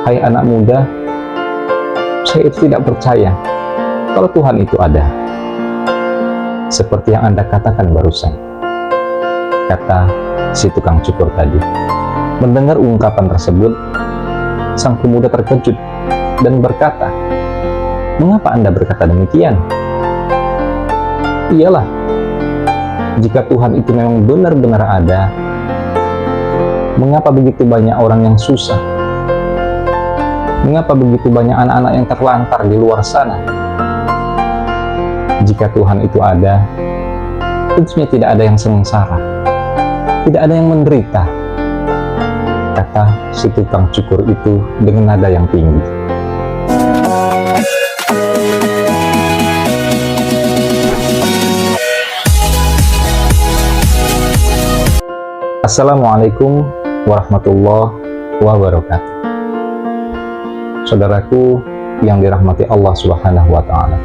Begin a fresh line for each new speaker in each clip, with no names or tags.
Hai anak muda, saya itu tidak percaya kalau Tuhan itu ada. Seperti yang Anda katakan barusan, kata si tukang cukur tadi. Mendengar ungkapan tersebut, sang pemuda terkejut dan berkata, "Mengapa Anda berkata demikian?" Iyalah, jika Tuhan itu memang benar-benar ada, mengapa begitu banyak orang yang susah? Mengapa begitu banyak anak-anak yang terlantar di luar sana? Jika Tuhan itu ada, tentunya tidak ada yang sengsara, tidak ada yang menderita, kata si tukang cukur itu dengan nada yang tinggi. Assalamualaikum warahmatullahi wabarakatuh. Saudaraku yang dirahmati Allah Subhanahu wa Ta'ala.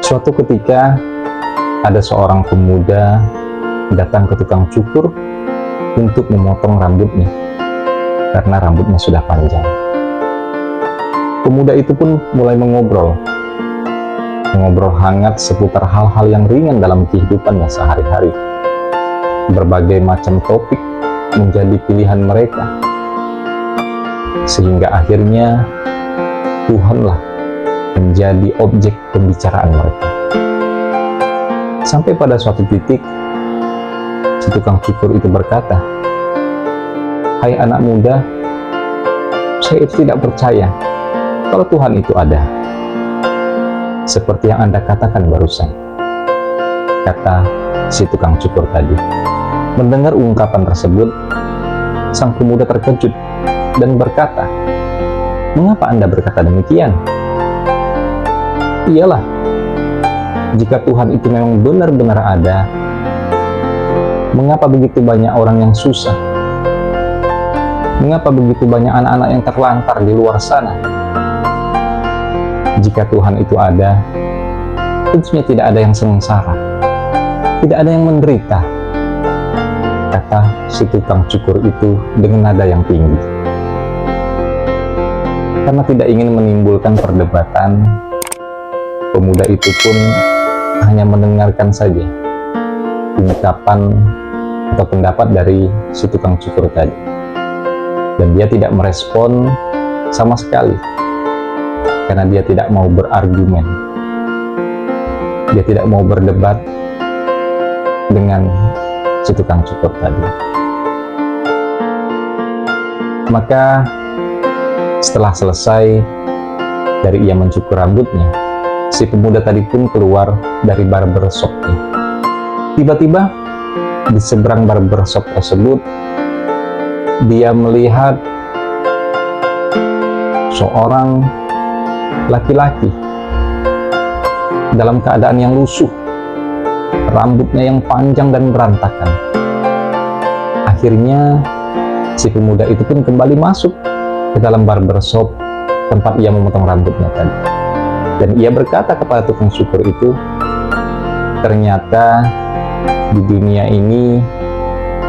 Suatu ketika ada seorang pemuda datang ke tukang cukur untuk memotong rambutnya karena rambutnya sudah panjang. Pemuda itu pun mulai mengobrol hangat seputar hal-hal yang ringan dalam kehidupannya sehari-hari. Berbagai macam topik menjadi pilihan mereka, sehingga akhirnya Tuhanlah menjadi objek pembicaraan mereka. Sampai pada suatu titik, si tukang cukur itu berkata, "Hai anak muda, saya itu tidak percaya kalau Tuhan itu ada. Seperti yang Anda katakan barusan," kata si tukang cukur tadi. Mendengar ungkapan tersebut, sang pemuda terkejut dan berkata, "Mengapa Anda berkata demikian?" Iyalah, jika Tuhan itu memang benar-benar ada, mengapa begitu banyak orang yang susah? Mengapa begitu banyak anak-anak yang terlantar di luar sana? Jika Tuhan itu ada, tentunya tidak ada yang sengsara, tidak ada yang menderita, kata si tukang cukur itu dengan nada yang tinggi. Karena tidak ingin menimbulkan perdebatan, pemuda itu pun hanya mendengarkan saja ungkapan atau pendapat dari si tukang cukur tadi. Dan dia tidak merespon sama sekali, karena dia tidak mau berargumen. Dia tidak mau berdebat dengan si tukang cukur tadi. Maka setelah selesai dari ia mencukur rambutnya, si pemuda tadi pun keluar dari barbershopnya. Tiba-tiba di seberang barbershop tersebut, dia melihat seorang laki-laki dalam keadaan yang lusuh, rambutnya yang panjang dan berantakan. Akhirnya si pemuda itu pun kembali masuk ke dalam barbershop tempat ia memotong rambutnya tadi. Dan ia berkata kepada tukang cukur itu, "Ternyata di dunia ini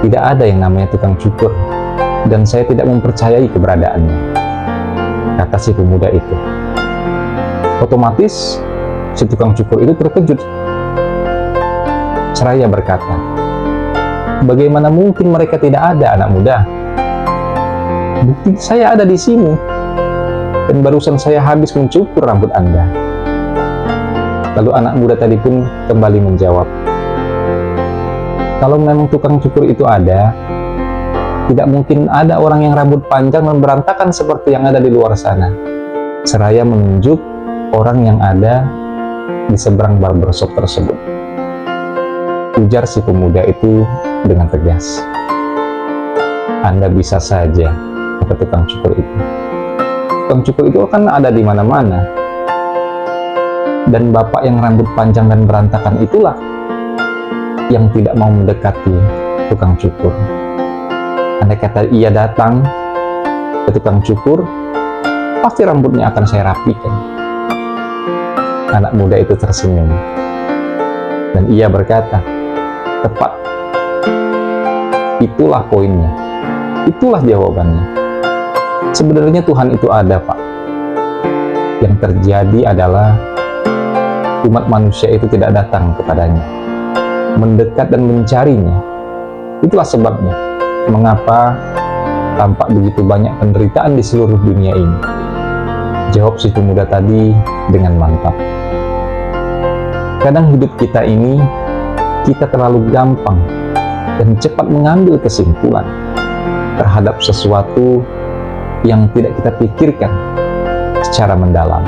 tidak ada yang namanya tukang cukur, dan saya tidak mempercayai keberadaannya," kata si pemuda itu. Otomatis si tukang cukur itu terkejut. Seraya berkata, "Bagaimana mungkin mereka tidak ada, anak muda? Bukti saya ada di sini, dan barusan saya habis mencukur rambut Anda." Lalu anak muda tadi pun kembali menjawab, "Kalau memang tukang cukur itu ada, tidak mungkin ada orang yang rambut panjang dan berantakan seperti yang ada di luar sana." Seraya menunjuk orang yang ada di seberang barbershop tersebut. Ujar si pemuda itu dengan tegas. "Anda bisa saja," kata tukang cukur itu. "Tukang cukur itu kan ada di mana-mana. Dan bapak yang rambut panjang dan berantakan itulah yang tidak mau mendekati tukang cukur. Andai kata ia datang ke tukang cukur, pasti rambutnya akan saya rapikan." Anak muda itu tersenyum dan ia berkata, "Tepat. Itulah poinnya. Itulah jawabannya. Sebenarnya Tuhan itu ada, Pak. Yang terjadi adalah umat manusia itu tidak datang kepadanya, mendekat dan mencarinya. Itulah sebabnya mengapa tampak begitu banyak penderitaan di seluruh dunia ini. Jawab si pemuda tadi dengan mantap. Kadang hidup kita ini, kita terlalu gampang dan cepat mengambil kesimpulan terhadap sesuatu yang tidak kita pikirkan secara mendalam.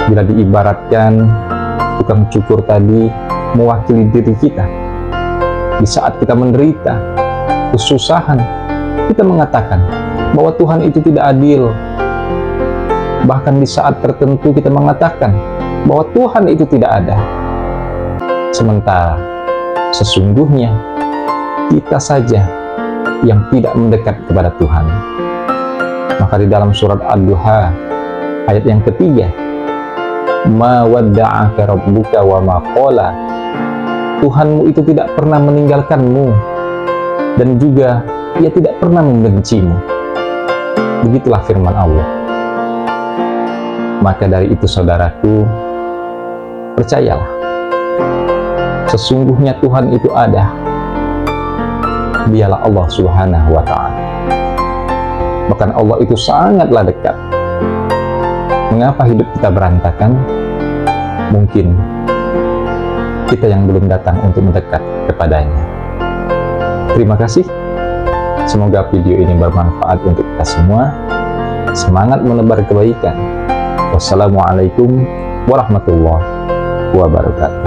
Bila diibaratkan tukang cukur tadi mewakili diri kita, di saat kita menderita, kesusahan, kita mengatakan bahwa Tuhan itu tidak adil. Bahkan di saat tertentu kita mengatakan bahwa Tuhan itu tidak ada. Sementara sesungguhnya kita saja yang tidak mendekat kepada Tuhan. Maka di dalam surat Ad-Duha ayat yang ketiga, ma wadda'aka rabbuka wa ma qala, Tuhanmu itu tidak pernah meninggalkanmu dan juga Ia tidak pernah membencimu. Begitulah firman Allah. Maka dari itu saudaraku, percayalah, sesungguhnya Tuhan itu ada. Dialah Allah Subhanahu wa Ta'ala. Bahkan Allah itu sangatlah dekat. Mengapa hidup kita berantakan? Mungkin kita yang belum datang untuk mendekat kepadanya. Terima kasih. Semoga video ini bermanfaat untuk kita semua. Semangat menebar kebaikan. Wassalamualaikum warahmatullahi wabarakatuh.